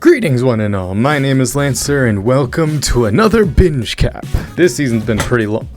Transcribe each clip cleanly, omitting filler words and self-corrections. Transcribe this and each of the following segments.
Greetings one and all, my name is Lancer and welcome to another binge cap. This season's been pretty long,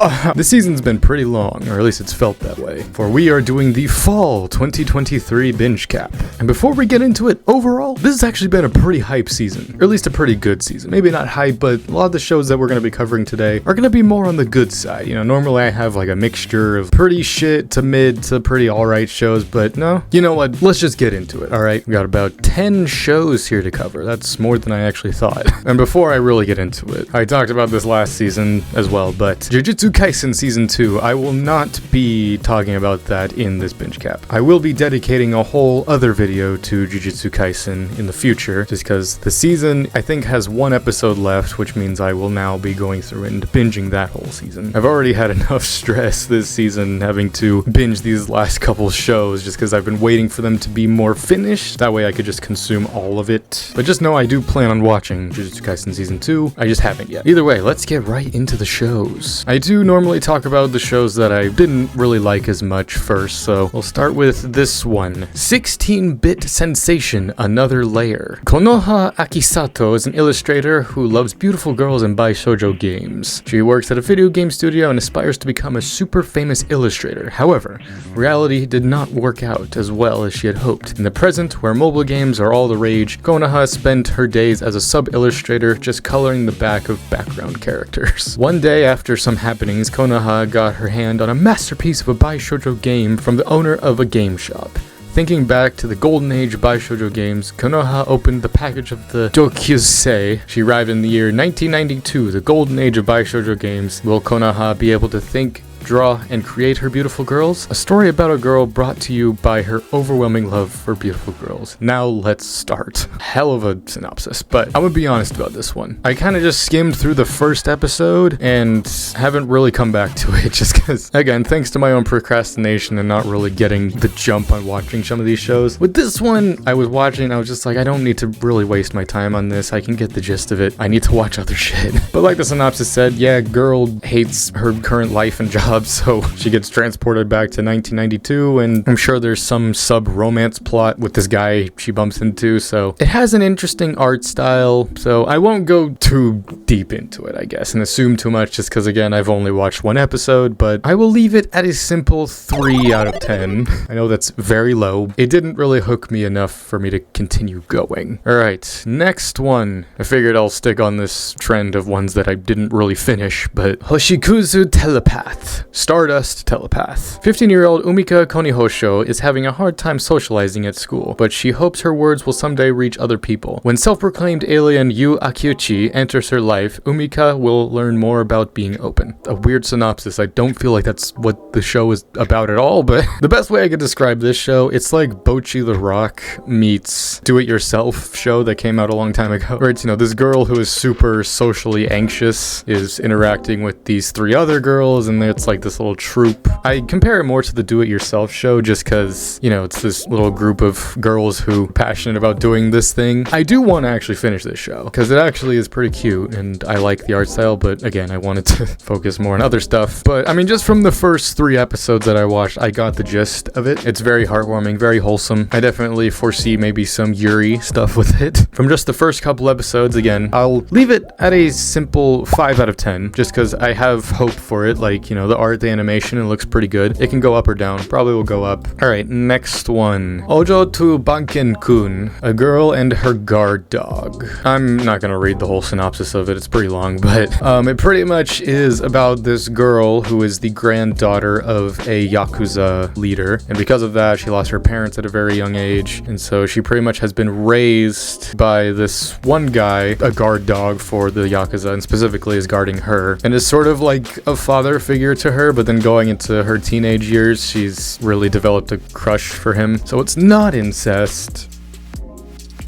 or at least it's felt that way, for we are doing the fall 2023 binge cap. And before we get into it, overall, this has actually been a pretty hype season, or at least a pretty good season. Maybe not hype, but a lot of the shows that we're going to be covering today are going to be more on the good side. You know, normally I have like a mixture of pretty shit to mid to pretty alright shows, but no, you know what, let's just get into it, alright? We got about 10 shows here to cover. That's more than I actually thought. And before I really get into it, I talked about this last season as well, but Jujutsu Kaisen Season 2, I will not be talking about that in this binge cap. I will be dedicating a whole other video to Jujutsu Kaisen in the future, just because the season, I think, has one episode left, which means I will now be going through and binging that whole season. I've already had enough stress this season having to binge these last couple shows, just because I've been waiting for them to be more finished. That way I could just consume all of it. But just know I do plan on watching Jujutsu Kaisen Season 2, I just haven't yet. Either way, let's get right into the shows. I do normally talk about the shows that I didn't really like as much first, so we'll start with this one. 16-bit sensation, Another Layer. Konoha Akisato is an illustrator who loves beautiful girls and buys shoujo games. She works at a video game studio and aspires to become a super famous illustrator. However, reality did not work out as well as she had hoped. In the present, where mobile games are all the rage, Konoha spent her days as a sub-illustrator just coloring the back of background characters. One day after some happenings, Konoha got her hand on a masterpiece of a Baishoujo game from the owner of a game shop. Thinking back to the golden age of Baishoujo games, Konoha opened the package of the Dokyusei. She arrived in the year 1992, the golden age of Baishoujo games. Will Konoha be able to think, draw, and create her beautiful girls? A story about a girl brought to you by her overwhelming love for beautiful girls. Now let's start. Hell of a synopsis, but I'm gonna be honest about this one. I kind of just skimmed through the first episode and haven't really come back to it just because, again, thanks to my own procrastination and not really getting the jump on watching some of these shows. With this one, I was watching, I was just like, I don't need to really waste my time on this. I can get the gist of it. I need to watch other shit. But like the synopsis said, yeah, girl hates her current life and job, so she gets transported back to 1992, and I'm sure there's some sub-romance plot with this guy she bumps into, so it has an interesting art style, so I won't go too deep into it, I guess, and assume too much just because, again, I've only watched one episode, but I will leave it at a simple 3 out of 10. I know that's very low. It didn't really hook me enough for me to continue going. Alright, next one. I figured I'll stick on this trend of ones that I didn't really finish, but Hoshikuzu Telepath. Stardust Telepath. 15-year-old Umika Konihosho is having a hard time socializing at school, but she hopes her words will someday reach other people. When self-proclaimed alien Yu Akiuchi enters her life, Umika will learn more about being open. A weird synopsis. I don't feel like that's what the show is about at all, but the best way I could describe this show, it's like Bocchi the Rock meets do-it-yourself show that came out a long time ago. Where it's, you know, this girl who is super socially anxious is interacting with these 3 other girls, and it's like this little troupe. I compare it more to the do-it-yourself show just because, you know, it's this little group of girls who are passionate about doing this thing. I do want to actually finish this show because it actually is pretty cute and I like the art style, but again, I wanted to focus more on other stuff. But I mean, just from the first 3 episodes that I watched, I got the gist of it. It's very heartwarming, very wholesome. I definitely foresee maybe some Yuri stuff with it. From just the first couple episodes, again, I'll leave it at a simple 5 out of 10 just because I have hope for it. Like, you know, the art, the animation, it looks pretty good. It can go up or down. Probably will go up. Alright, next one. Ojo to Banken-kun, a girl and her guard dog. I'm not gonna read the whole synopsis of it. It's pretty long, but it pretty much is about this girl who is the granddaughter of a Yakuza leader. And because of that, she lost her parents at a very young age. And so she pretty much has been raised by this one guy, a guard dog for the Yakuza, and specifically is guarding her. And is sort of like a father figure to her, but then going into her teenage years, she's really developed a crush for him. So it's not incest.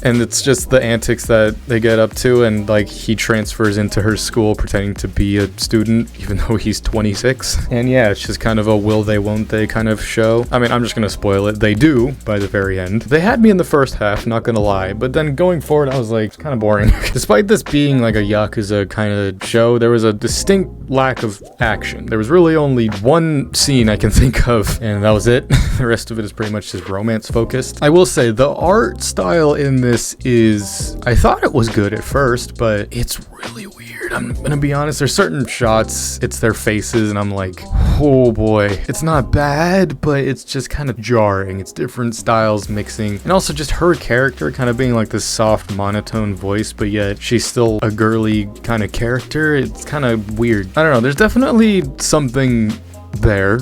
And it's just the antics that they get up to, and like he transfers into her school pretending to be a student even though he's 26. And yeah, it's just kind of a will they won't they kind of show. I mean, I'm just gonna spoil it. They do by the very end. They had me in the first half, not gonna lie, but then going forward I was like, it's kind of boring. Despite this being like a Yakuza kind of show, there was a distinct lack of action. There was really only one scene I can think of, and that was it. The rest of it is pretty much just romance focused. I will say the art style in this is, I thought it was good at first, but it's really weird. I'm gonna be honest, there's certain shots, it's their faces, and I'm like, oh boy. It's not bad, but it's just kind of jarring. It's different styles mixing, and also just her character kind of being like this soft monotone voice, but yet she's still a girly kind of character. It's kind of weird. I don't know, there's definitely something there.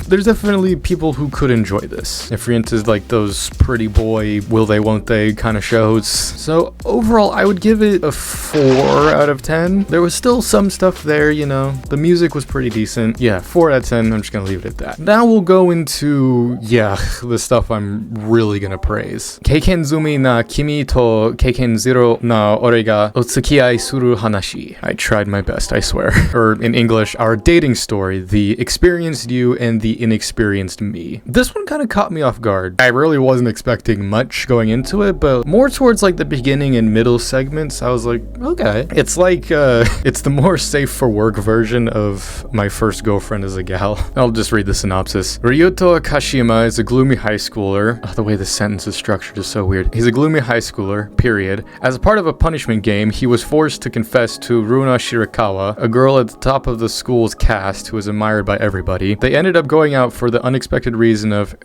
There's definitely people who could enjoy this if you're into like those pretty boy will they won't they kind of shows. So overall I would give it a 4 out of 10. There was still some stuff there, you know, the music was pretty decent. Yeah, 4 out of 10. I'm just gonna leave it at that. Now we'll go into, yeah, the stuff I'm really gonna praise. Keikenzumi na kimi to keikenzero na ore ga otsukiai suru hanashi. I tried my best, I swear. Or in English, our dating story, the experienced you and the inexperienced me. This one kind of caught me off guard. I really wasn't expecting much going into it, but more towards like the beginning and middle segments, I was like, okay. It's like, it's the more safe for work version of My First Girlfriend as a Gal. I'll just read the synopsis. Ryuto Kashima is a gloomy high schooler. Oh, the way the sentence is structured is so weird. He's a gloomy high schooler, period. As a part of a punishment game, he was forced to confess to Runa Shirakawa, a girl at the top of the school's cast who is admired by everybody. They ended up going out for the unexpected reason of,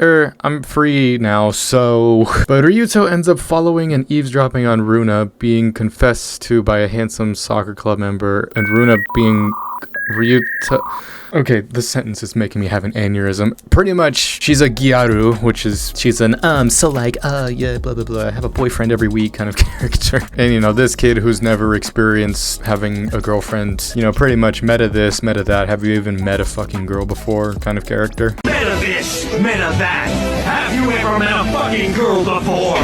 I'm free now, so... But Ryuto ends up following and eavesdropping on Runa being confessed to by a handsome soccer club member, and Runa being... Ryuto... Okay, this sentence is making me have an aneurysm. Pretty much, she's a gyaru, which is, she's an, so like, yeah, blah, blah, blah, I have a boyfriend every week kind of character. And, you know, this kid who's never experienced having a girlfriend, you know, pretty much meta this, meta that, have you even met a fucking girl before kind of character. Meta this, meta that, have you ever met a fucking girl before?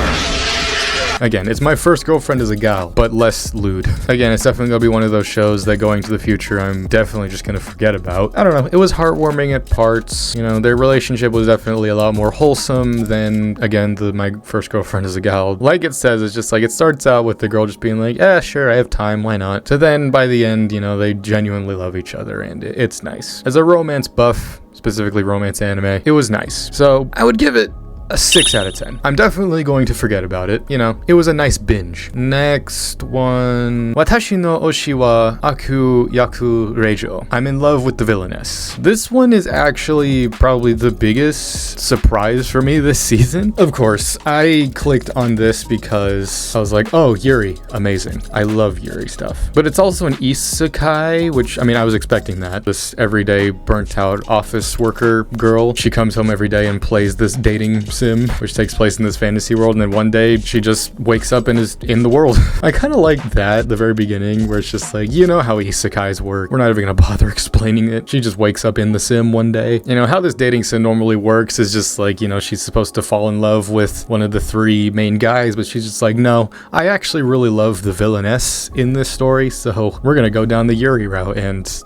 Again, it's My First Girlfriend as a Gal, but less lewd. Again, it's definitely gonna be one of those shows that going to the future, I'm definitely just gonna forget about. I don't know, it was heartwarming at parts. You know, their relationship was definitely a lot more wholesome than, again, My First Girlfriend as a Gal. Like it says, it's just like, it starts out with the girl just being like, yeah, sure, I have time, why not? So then, by the end, you know, they genuinely love each other, and it's nice. As a romance buff, specifically romance anime, it was nice. So, I would give it a 6 out of 10. I'm definitely going to forget about it. You know, it was a nice binge. Next one. Watashi no oshi wa aku yaku reijo. I'm in love with the Villainess. This one is actually probably the biggest surprise for me this season. Of course, I clicked on this because I was like, oh, Yuri, amazing. I love Yuri stuff. But it's also an isekai, which, I mean, I was expecting that. This everyday burnt out office worker girl. She comes home every day and plays this dating sim, which takes place in this fantasy world, and then one day she just wakes up and is in the world. I kind of like that at the very beginning, where it's just like, you know how isekais work. We're not even gonna bother explaining it. She just wakes up in the sim one day. You know, how this dating sim normally works is just like, you know, she's supposed to fall in love with one of the 3 main guys, but she's just like, no, I actually really love the Villainess in this story, so we're gonna go down the Yuri route. And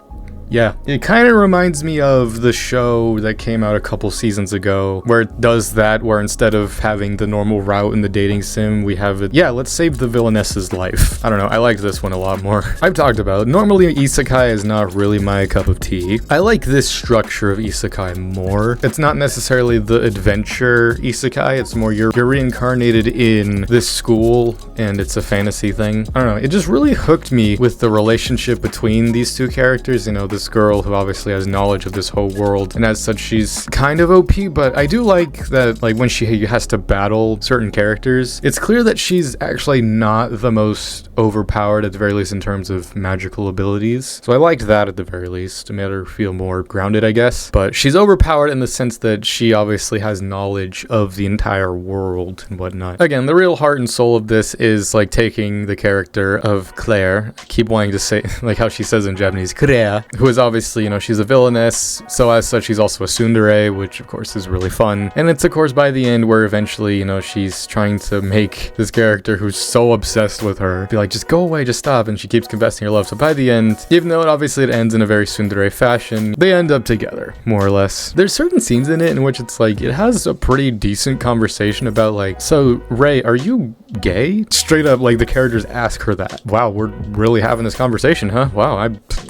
yeah, it kind of reminds me of the show that came out a couple seasons ago, where it does that, where instead of having the normal route in the dating sim, we have it, yeah, let's save the Villainess's life. I don't know, I like this one a lot more. I've talked about it. Normally isekai is not really my cup of tea. I like this structure of isekai more. It's not necessarily the adventure isekai, it's more you're reincarnated in this school, and it's a fantasy thing. I don't know, it just really hooked me with the relationship between these 2 characters, you know, this girl who obviously has knowledge of this whole world, and as such she's kind of OP, but I do like that, like, when she has to battle certain characters, it's clear that she's actually not the most overpowered, at the very least in terms of magical abilities. So I liked that at the very least. It made her feel more grounded, I guess. But she's overpowered in the sense that she obviously has knowledge of the entire world and whatnot. Again, the real heart and soul of this is like taking the character of Claire, I keep wanting to say like how she says in Japanese, Claire, who is obviously, you know, she's a villainess, so as such she's also a tsundere, which of course is really fun. And it's of course by the end where eventually, you know, she's trying to make this character who's so obsessed with her be like, just go away, just stop, and she keeps confessing her love. So by the end, even though it ends in a very tsundere fashion, they end up together, more or less. There's certain scenes in it in which it's like, it has a pretty decent conversation about like, so Ray, are you gay? Straight up, like, the characters ask her that. Wow, we're really having this conversation, huh? Wow,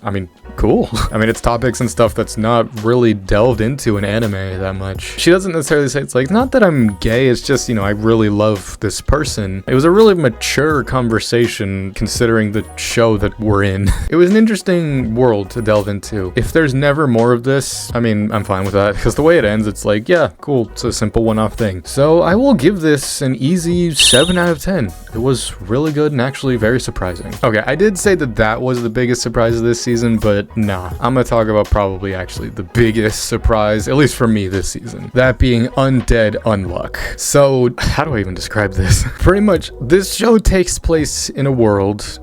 I mean, cool. I mean, it's topics and stuff that's not really delved into in anime that much. She doesn't necessarily say, it's like, not that I'm gay, it's just, you know, I really love this person. It was a really mature conversation considering the show that we're in. It was an interesting world to delve into. If there's never more of this, I mean, I'm fine with that, because the way it ends, it's like, yeah, cool, it's a simple one-off thing. So I will give this an easy 7 out of 10. It was really good and actually very surprising. Okay, I did say that that was the biggest surprise of this season, but nah, I'm gonna talk about probably actually the biggest surprise, at least for me this season. That being Undead Unluck. So, how do I even describe this? Pretty much, this show takes place in a world...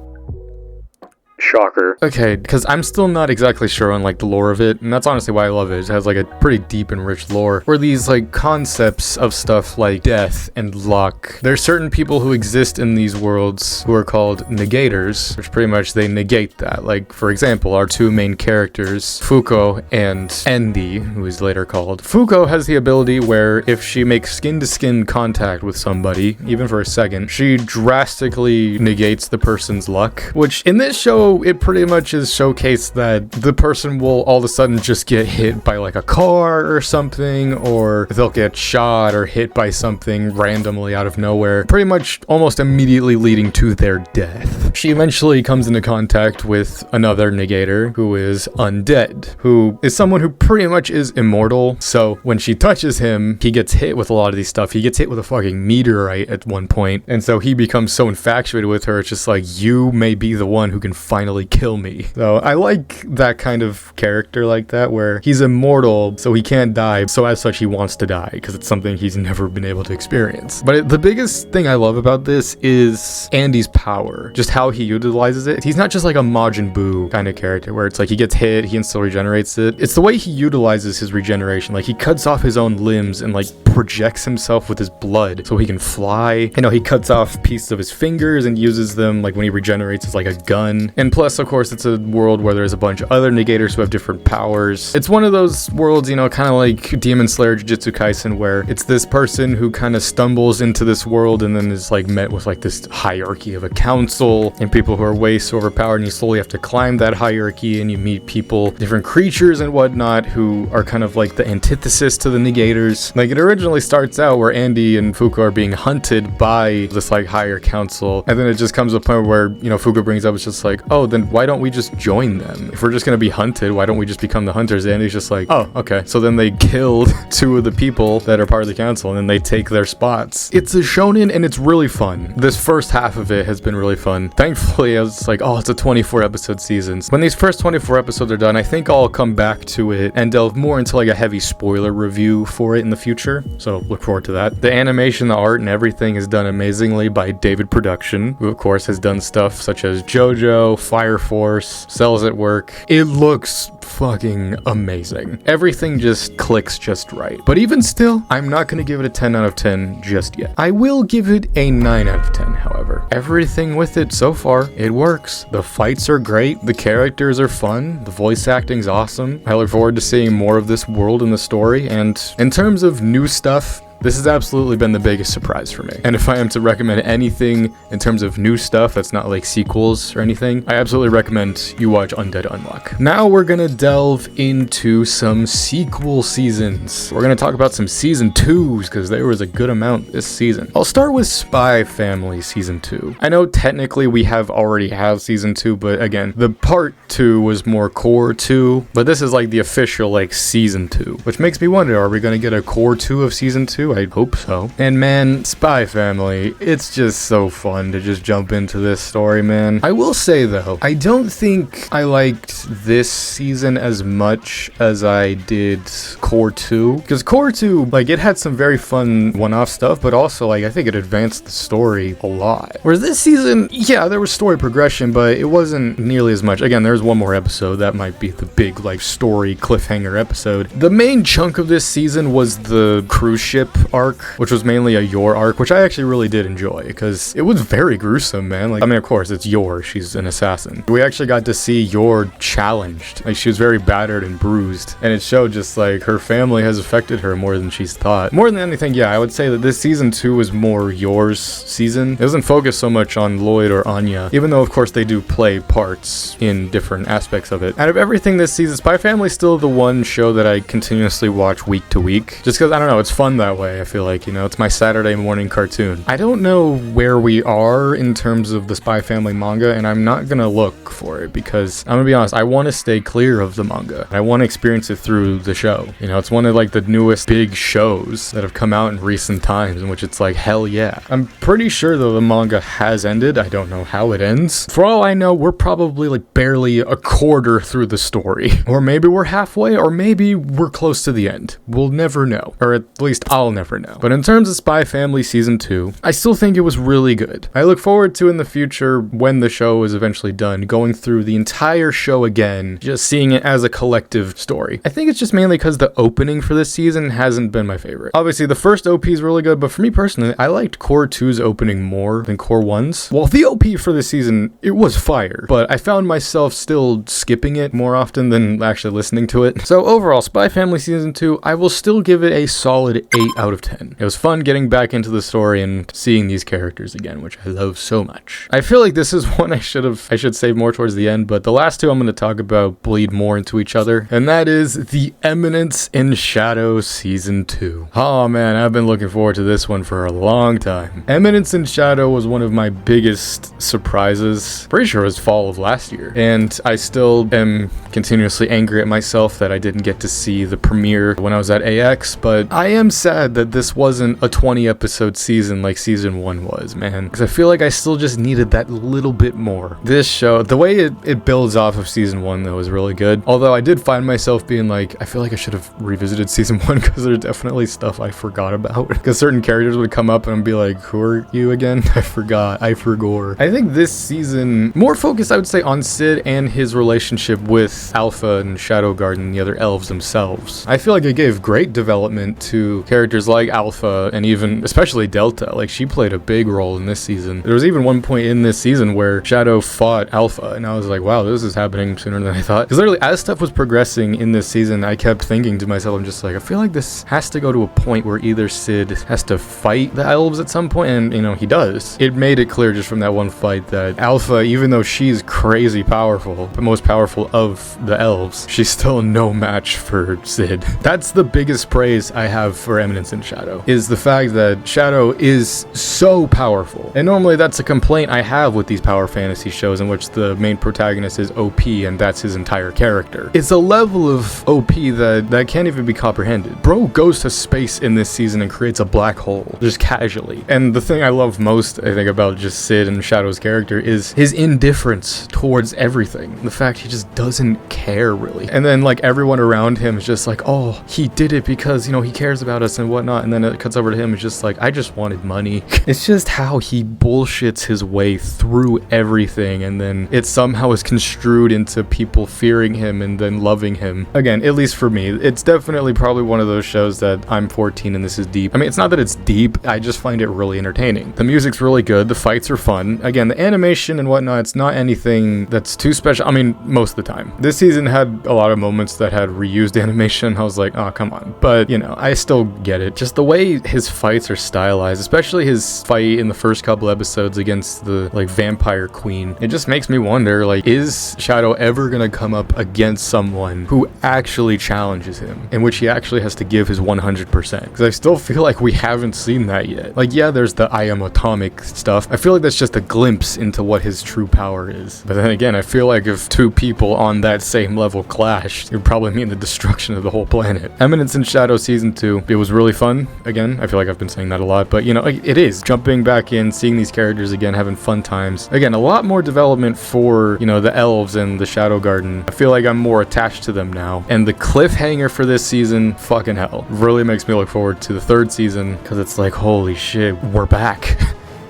Shocker. Okay, because I'm still not exactly sure on like the lore of it, and that's honestly why I love it. It has like a pretty deep and rich lore, where these like concepts of stuff like death and luck. There's certain people who exist in these worlds who are called negators, which pretty much they negate that. Like, for example, our two main characters, Fuko and Andy, who is later called. Fuko has the ability where if she makes skin-to-skin contact with somebody, even for a second, she drastically negates the person's luck, which in this show, it pretty much is showcased that the person will all of a sudden just get hit by like a car or something, or they'll get shot or hit by something randomly out of nowhere, pretty much almost immediately leading to their death. She eventually comes into contact with another negator who is undead, who is someone who pretty much is immortal. So when she touches him, he gets hit with a lot of these stuff. He gets hit with a fucking meteorite at one point, and so he becomes so infatuated with her, it's just like, you may be the one who can finally kill me. So I like that kind of character like that, where he's immortal, so he can't die, so as such he wants to die, because it's something he's never been able to experience. But the biggest thing I love about this is Andy's power, just how he utilizes it. He's not just like a Majin Buu kind of character, where it's like he gets hit, he instantly regenerates it. It's the way he utilizes his regeneration. Like, he cuts off his own limbs and like projects himself with his blood so he can fly. You know, he cuts off pieces of his fingers and uses them, like when he regenerates, it's like a gun. And plus, of course, it's a world where there's a bunch of other negators who have different powers. It's one of those worlds, you know, kind of like Demon Slayer Jujutsu Kaisen, where it's this person who kind of stumbles into this world and then is like met with like this hierarchy of a council and people who are way so overpowered, and you slowly have to climb that hierarchy, and you meet people, different creatures and whatnot, who are kind of like the antithesis to the negators. Like, it originally starts out where Andy and Fuko are being hunted by this like higher council, and then it just comes to a point where, you know, Fuko brings up, it's just like, oh, then why don't we just join them? If we're just gonna be hunted, why don't we just become the hunters? And Andy's just like, oh, okay. So then they killed two of the people that are part of the council, and then they take their spots. It's a shonen, and it's really fun. This first half of it has been really fun. Thankfully, I was like, oh, it's a 24 episode season. When these first 24 episodes are done, I think I'll come back to it and delve more into like a heavy spoiler review for it in the future. So look forward to that. The animation, the art, and everything is done amazingly by David Production, who of course has done stuff such as JoJo, Fire Force, Cells at Work. It looks fucking amazing. Everything just clicks just right. But even still, I'm not gonna give it a 10 out of 10 just yet. I will give it a 9 out of 10, however. Everything with it so far, it works. The fights are great, the characters are fun, the voice acting's awesome. I look forward to seeing more of this world in the story, and in terms of new stuff, this has absolutely been the biggest surprise for me. And if I am to recommend anything in terms of new stuff that's not like sequels or anything, I absolutely recommend you watch Undead Unluck. Now we're gonna delve into some sequel seasons. We're gonna talk about some season 2s, because there was a good amount this season. I'll start with Spy Family season 2. I know technically we already have season 2, but again, the part 2 was more core 2, but this is like the official like season 2, which makes me wonder, are we gonna get a core 2 of season 2? I hope so. And man, Spy Family, it's just so fun to just jump into this story, man. I will say though, I don't think I liked this season as much as I did Core 2, because Core 2, like, it had some very fun one-off stuff, but also like I think it advanced the story a lot. Whereas this season, yeah, there was story progression, but it wasn't nearly as much. Again, there's one more episode that might be the big like story cliffhanger episode. The main chunk of this season was the cruise ship arc, which was mainly a Yor arc, which I actually really did enjoy because it was very gruesome, man. Like, I mean, of course, it's Yor. She's an assassin. We actually got to see Yor challenged. Like, she was very battered and bruised, and it showed just like her family has affected her more than she's thought. More than anything, yeah, I would say that this season 2 was more Yor's season. It doesn't focus so much on Lloyd or Anya, even though, of course, they do play parts in different aspects of it. Out of everything this season, Spy Family's still the one show that I continuously watch week to week. Just because, I don't know, it's fun that way. I feel like, you know, it's my Saturday morning cartoon. I don't know where we are in terms of the Spy Family manga, and I'm not gonna look for it because, I'm gonna be honest, I want to stay clear of the manga. I want to experience it through the show. You know, it's one of like the newest big shows that have come out in recent times in which it's like, hell yeah. I'm pretty sure though the manga has ended. I don't know how it ends. For all I know, we're probably like barely a quarter through the story. Or maybe we're halfway, or maybe we're close to the end. We'll never know. Or at least I'll never know. But in terms of Spy Family Season 2, I still think it was really good. I look forward to in the future, when the show is eventually done, going through the entire show again, just seeing it as a collective story. I think it's just mainly because the opening for this season hasn't been my favorite. Obviously, the first OP is really good, but for me personally, I liked Core 2's opening more than Core 1's. Well, the OP for this season, it was fire, but I found myself still skipping it more often than actually listening to it. So overall, Spy Family Season 2, I will still give it a solid 8 out of 10. It was fun getting back into the story and seeing these characters again, which I love so much. I feel like this is one I should save more towards the end, but the last two I'm going to talk about bleed more into each other, and that is the Eminence in Shadow Season 2. Oh man, I've been looking forward to this one for a long time. Eminence in Shadow was one of my biggest surprises. Pretty sure it was fall of last year, and I still am continuously angry at myself that I didn't get to see the premiere when I was at AX, but I am sad that this wasn't a 20 episode season like season 1 was, man, because I feel like I still just needed that little bit more. This show, the way it builds off of season 1 though is really good, although I did find myself being like, I feel like I should have revisited season 1 because there's definitely stuff I forgot about, because certain characters would come up and I'd be like, who are you again? I forgot. I forgot. I think this season more focused, I would say, on Sid and his relationship with Alpha and Shadow Garden and the other elves themselves. I feel like it gave great development to characters like Alpha and even especially Delta. Like, she played a big role in this season. There was even one point in this season where Shadow fought Alpha, and I was like, wow, this is happening sooner than I thought. Because literally, as stuff was progressing in this season, I kept thinking to myself, I'm just like, I feel like this has to go to a point where either Sid has to fight the elves at some point, and, you know, he does. It made it clear just from that one fight that Alpha, even though she's crazy powerful, the most powerful of the elves, she's still no match for Sid. That's the biggest praise I have for Eminence in Shadow, is the fact that Shadow is so powerful. And normally that's a complaint I have with these power fantasy shows in which the main protagonist is OP and that's his entire character. It's a level of OP that can't even be comprehended. Bro goes to space in this season and creates a black hole, just casually. And the thing I love most, I think, about just Sid and Shadow's character is his indifference towards everything. The fact he just doesn't care, really. And then, like, everyone around him is just like, oh, he did it because, you know, he cares about us and whatnot. And then it cuts over to him, it's just like, I just wanted money. It's just how he bullshits his way through everything, and then it somehow is construed into people fearing him and then loving him. Again, at least for me, it's definitely probably one of those shows that I'm 14 and this is deep. I mean, it's not that it's deep, I just find it really entertaining. The music's really good, the fights are fun. Again, the animation and whatnot, it's not anything that's too special. I mean, most of the time. This season had a lot of moments that had reused animation. I was like, oh, come on. But, you know, I still get it. Just the way his fights are stylized, especially his fight in the first couple episodes against the, like, vampire queen. It just makes me wonder, like, is Shadow ever gonna come up against someone who actually challenges him, in which he actually has to give his 100%? Because I still feel like we haven't seen that yet. Like, yeah, there's the I am atomic stuff. I feel like that's just a glimpse into what his true power is. But then again, I feel like if two people on that same level clashed, it would probably mean the destruction of the whole planet. Eminence in Shadow Season 2, it was really fun. Again, I feel like I've been saying that a lot, but, you know, it is. Jumping back in, seeing these characters again, having fun times. Again, a lot more development for, you know, the elves and the Shadow Garden. I feel like I'm more attached to them now. And the cliffhanger for this season, fucking hell, really makes me look forward to the third season, because it's like, holy shit, we're back.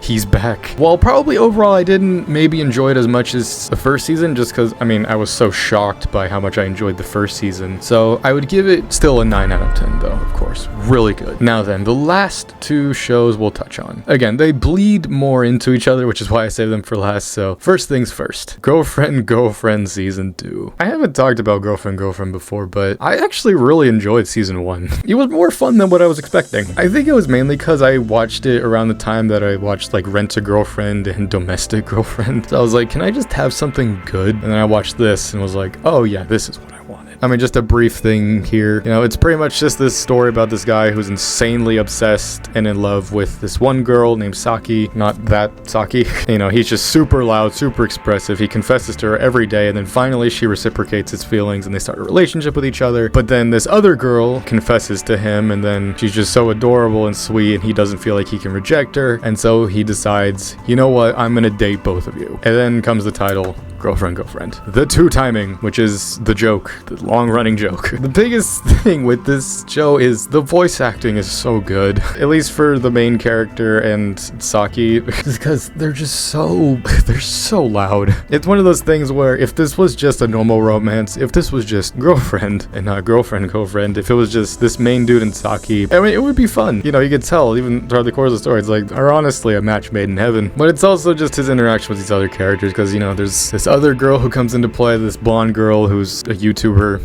he's back. While probably overall I didn't maybe enjoy it as much as the first season, just because, I mean, I was so shocked by how much I enjoyed the first season. So I would give it still a 9 out of 10 though, of course. Really good. Now then, the last two shows we'll touch on. Again, they bleed more into each other, which is why I saved them for last. So first things first, Girlfriend Season 2. I haven't talked about Girlfriend before, but I actually really enjoyed Season 1. It was more fun than what I was expecting. I think it was mainly because I watched it around the time that I watched like Rent a Girlfriend and Domestic Girlfriend. So I was like, can I just have something good? And then I watched this and was like, oh yeah, this is what I wanted. I mean, just a brief thing here. You know, it's pretty much just this story about this guy who's insanely obsessed and in love with this one girl named Saki. Not that Saki. You know, he's just super loud, super expressive. He confesses to her every day, and then finally she reciprocates his feelings and they start a relationship with each other. But then this other girl confesses to him, and then she's just so adorable and sweet, and he doesn't feel like he can reject her. And so he decides, you know what, I'm gonna date both of you. And then comes the title, Girlfriend. The two timing, which is the joke, the long-running joke. The biggest thing with this show is the voice acting is so good, at least for the main character and Saki, because they're so loud. It's one of those things where if this was just a normal romance, if this was just girlfriend and not girlfriend, if it was just this main dude and Saki, I mean, it would be fun. You know, you could tell even throughout the course of the story, it's like, are honestly a match made in heaven. But it's also just his interaction with these other characters, because, you know, there's this other girl who comes into play, this blonde girl who's a YouTuber,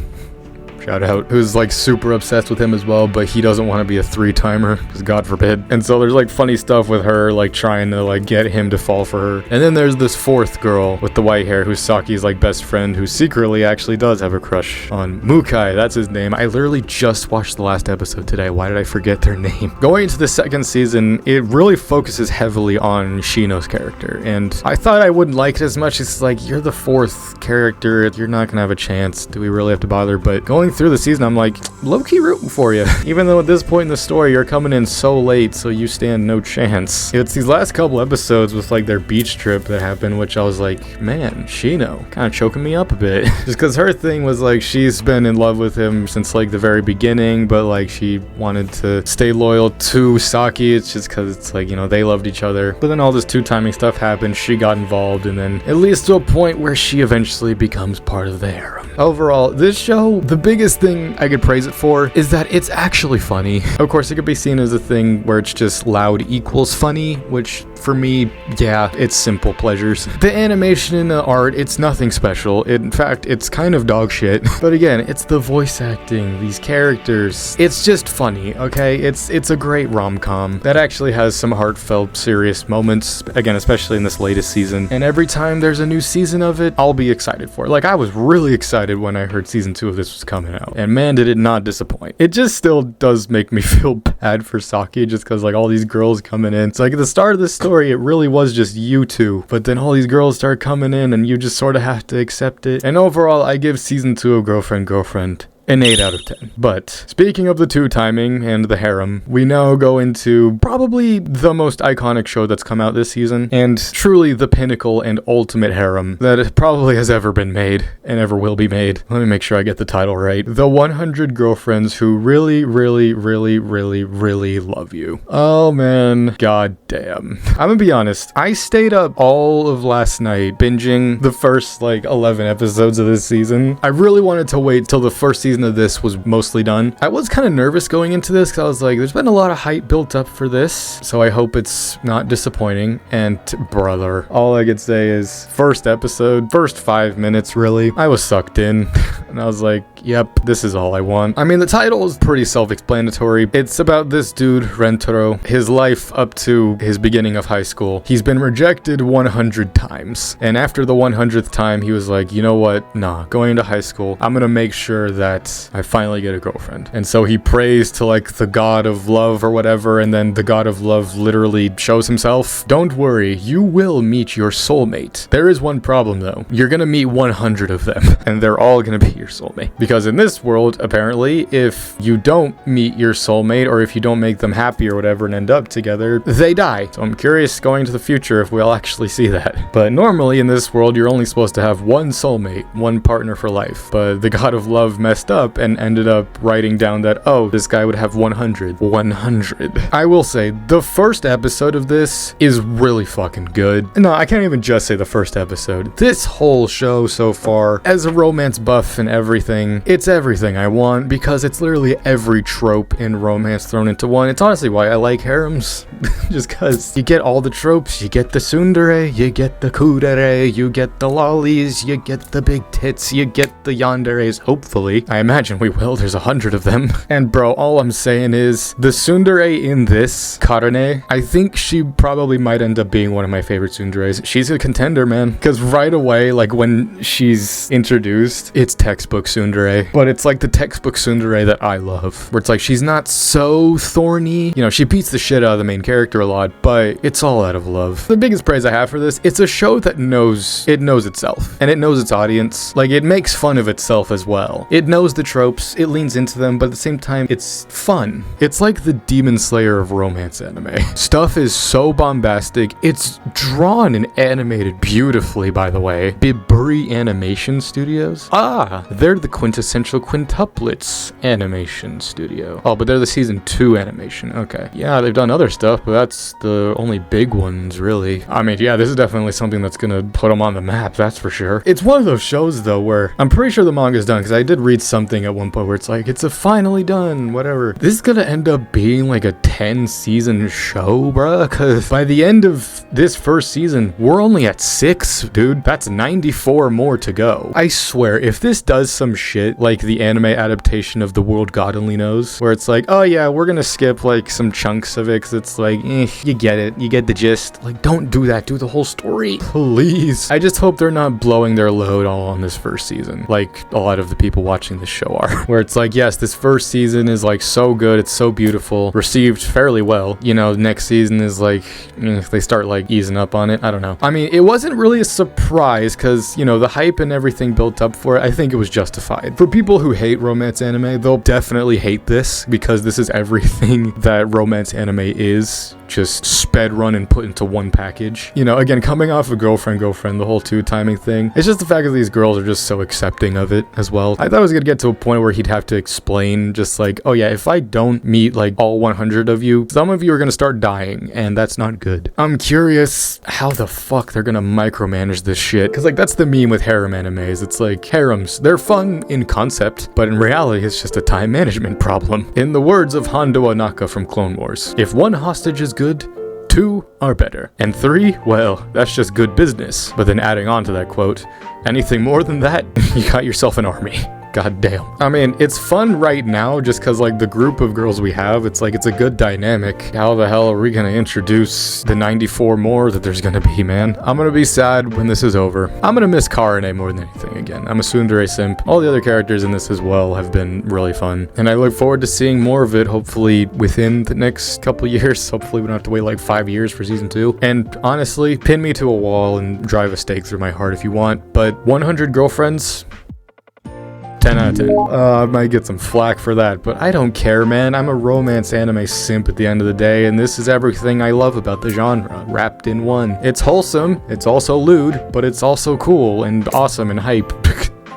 shout out, who's like super obsessed with him as well, but he doesn't want to be a 3-timer, because God forbid. And so there's like funny stuff with her, like trying to like get him to fall for her. And then there's this fourth girl with the white hair who's Saki's like best friend, who secretly actually does have a crush on Mukai. That's his name. I literally just watched the last episode today. Why did I forget their name? Going into the second season, it really focuses heavily on Shino's character, and I thought I wouldn't like it as much. It's like, you're the fourth character, you're not gonna have a chance. Do we really have to bother? But going through the season, I'm like, low-key rooting for you. Even though at this point in the story, you're coming in so late, so you stand no chance. It's these last couple episodes with like their beach trip that happened, which I was like, man, Shino, kind of choking me up a bit. Just because her thing was like, she's been in love with him since like the very beginning, but like she wanted to stay loyal to Saki. It's just because it's like, you know, they loved each other. But then all this two-timing stuff happened, she got involved, and then it leads to a point where she eventually becomes part of the harem. Overall, this show, the biggest thing I could praise it for is that it's actually funny. Of course, it could be seen as a thing where it's just loud equals funny, which for me, yeah, it's simple pleasures. The animation and the art, it's nothing special. In fact, it's kind of dog shit. But again, it's the voice acting, these characters. It's just funny, okay? It's a great rom-com that actually has some heartfelt, serious moments, again, especially in this latest season. And every time there's a new season of it, I'll be excited for it. Like, I was really excited when I heard season 2 of this was coming out. And man, did it not disappoint. It just still does make me feel bad for Saki, just because like all these girls coming in. It's like at the start of the story, it really was just you two, but then all these girls start coming in and you just sort of have to accept it. And overall, I give season 2 of Girlfriend an 8 out of 10. But speaking of the two timing and the harem, we now go into probably the most iconic show that's come out this season, and truly the pinnacle and ultimate harem that probably has ever been made and ever will be made. Let me make sure I get the title right. The 100 Girlfriends Who Really Love You. Oh man, god damn. I'm gonna be honest, I stayed up all of last night binging the first like 11 episodes of this season. I really wanted to wait till the first season of this was mostly done. I was kind of nervous going into this because I was like, there's been a lot of hype built up for this, so I hope it's not disappointing. And brother, all I could say is first episode, first 5 minutes really, I was sucked in. And I was like, yep, this is all I want. I mean, the title is pretty self-explanatory. It's about this dude, Rentaro, his life up to his beginning of high school. He's been rejected 100 times. And after the 100th time, he was like, you know what? Nah, going into high school, I'm gonna make sure that I finally get a girlfriend. And so he prays to like the god of love or whatever, and then the god of love literally shows himself. Don't worry, you will meet your soulmate. There is one problem though. You're gonna meet 100 of them, and they're all gonna be your soulmate. Because Because in this world, apparently, if you don't meet your soulmate, or if you don't make them happy or whatever and end up together, they die. So I'm curious going to the future if we'll actually see that. But normally in this world, you're only supposed to have one soulmate, one partner for life. But the god of love messed up and ended up writing down that, oh, this guy would have 100. 100. I will say, the first episode of this is really fucking good. No, I can't even just say the first episode. This whole show so far, as a romance buff and everything, it's everything I want, because it's literally every trope in romance thrown into one. It's honestly why I like harems. Just because you get all the tropes. You get the tsundere, you get the kudere, you get the lollies, you get the big tits, you get the yanderes, hopefully. I imagine we will, there's 100 of them. And bro, all I'm saying is, the tsundere in this, Karane, I think she probably might end up being one of my favorite tsunderes. She's a contender, man. Because right away, like when she's introduced, it's textbook tsundere. But it's like the textbook tsundere that I love. Where it's like, she's not so thorny. You know, she beats the shit out of the main character a lot, but it's all out of love. The biggest praise I have for this, it's a show that knows itself. And it knows its audience. Like, it makes fun of itself as well. It knows the tropes, it leans into them, but at the same time, it's fun. It's like the Demon Slayer of romance anime. Stuff is so bombastic. It's drawn and animated beautifully, by the way. Biburi Animation Studios? Ah, they're the quintessential quintuplets animation studio. Oh, but they're the season 2 animation. Okay. Yeah, they've done other stuff, but that's the only big ones, really. I mean, yeah, this is definitely something that's gonna put them on the map, that's for sure. It's one of those shows, though, where I'm pretty sure the manga's done, because I did read something at one point where it's like, it's a finally done, whatever. This is gonna end up being like a 10-season show, bruh, because by the end of this first season, we're only at 6, dude. That's 94 more to go. I swear, if this does some shit like the anime adaptation of The World God Only Knows, where it's like, oh yeah, we're gonna skip like some chunks of it, because it's like, you get it, you get the gist. Like, don't do that, do the whole story, please. I just hope they're not blowing their load all on this first season, like a lot of the people watching this show are. Where it's like, yes, this first season is like so good, it's so beautiful, received fairly well. You know, next season is like, if they start like easing up on it, I don't know. I mean, it wasn't really a surprise, because, you know, the hype and everything built up for it, I think it was justified. For people who hate romance anime, they'll definitely hate this, because this is everything that romance anime is, just sped run and put into one package. You know, again, coming off of girlfriend, the whole 2 timing thing, it's just the fact that these girls are just so accepting of it as well. I thought it was gonna get to a point where he'd have to explain just like, oh yeah, if I don't meet like all 100 of you, some of you are gonna start dying, and that's not good. I'm curious how the fuck they're gonna micromanage this shit, because like that's the meme with harem animes. It's like, harems, they're fun in concept, but in reality it's just a time management problem. In the words of Hondo Anaka from Clone Wars, if 1 hostage is good, 2 are better, and 3, well, that's just good business. But then adding on to that quote, anything more than that, you got yourself an army. God damn. I mean, it's fun right now just because, like, the group of girls we have, it's like, it's a good dynamic. How the hell are we gonna introduce the 94 more that there's gonna be, man? I'm gonna be sad when this is over. I'm gonna miss Karane more than anything again. I'm a tsundere simp. All the other characters in this as well have been really fun. And I look forward to seeing more of it, hopefully within the next couple years. Hopefully we don't have to wait like 5 years for season 2. And honestly, pin me to a wall and drive a stake through my heart if you want. But 100 girlfriends, 10 out of 10. I might get some flack for that, but I don't care, man. I'm a romance anime simp at the end of the day, and this is everything I love about the genre, wrapped in one. It's wholesome, it's also lewd, but it's also cool and awesome and hype.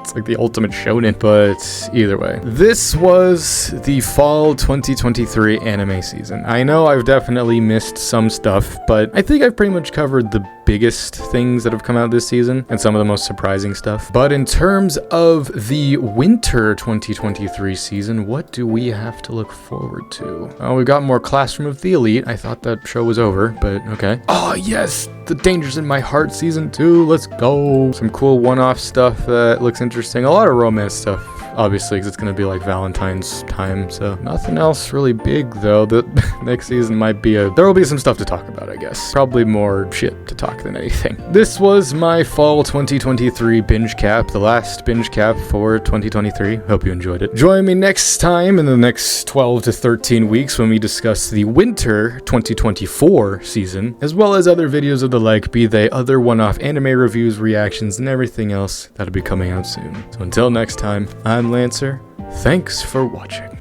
It's like the ultimate shonen, but either way. This was the fall 2023 anime season. I know I've definitely missed some stuff, but I think I've pretty much covered the biggest things that have come out this season and some of the most surprising stuff. But in terms of the winter 2023 season, what do we have to look forward to? Oh, we've got more Classroom of the Elite. I thought that show was over, but okay. Oh yes, The Dangers in My Heart season 2. Let's go. Some cool one-off stuff that looks interesting. A lot of romance stuff, obviously, because it's going to be like Valentine's time, so nothing else really big, though. The next season might be there will be some stuff to talk about, I guess. Probably more shit to talk than anything. This was my fall 2023 binge cap, the last binge cap for 2023. Hope you enjoyed it. Join me next time in the next 12 to 13 weeks when we discuss the winter 2024 season, as well as other videos of the like, be they other one-off anime reviews, reactions, and everything else that'll be coming out soon. So until next time, I'm I'm Lancer. Thanks for watching.